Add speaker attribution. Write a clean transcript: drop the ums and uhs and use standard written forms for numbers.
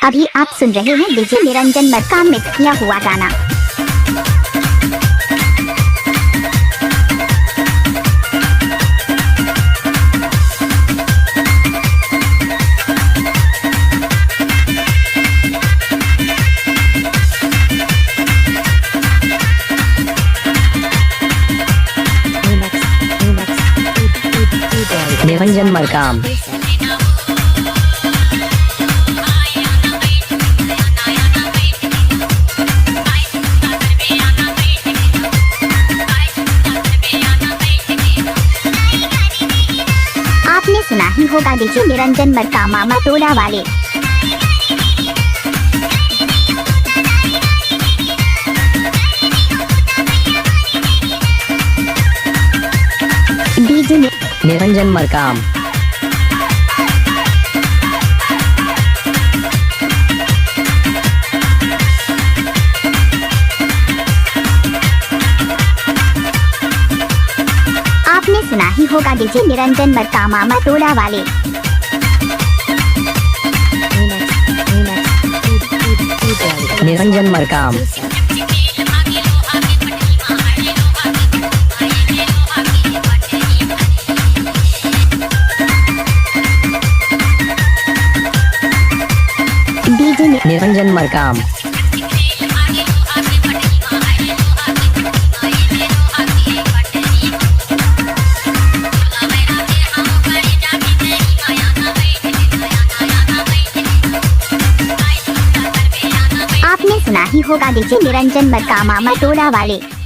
Speaker 1: अभी आप सुन रहे हैं डीजे निरंजन मरकाम में किया हुआ गाना।
Speaker 2: निरंजन मरकाम।
Speaker 1: आपने सुना ही होगा डीजे निरंजन मरकाम मामा टोला वाले। डीजे
Speaker 2: निरंजन मरकाम।
Speaker 1: आपने सुना ही होगा डीजे निरंजन मरकाम मामा टोला वाले।
Speaker 2: निरंजन मरकाम।
Speaker 1: डीजे
Speaker 2: निरंजन मरकाम।
Speaker 1: आपने सुना ही होगा डीजे निरंजन मरकाम मामा टोला वाले।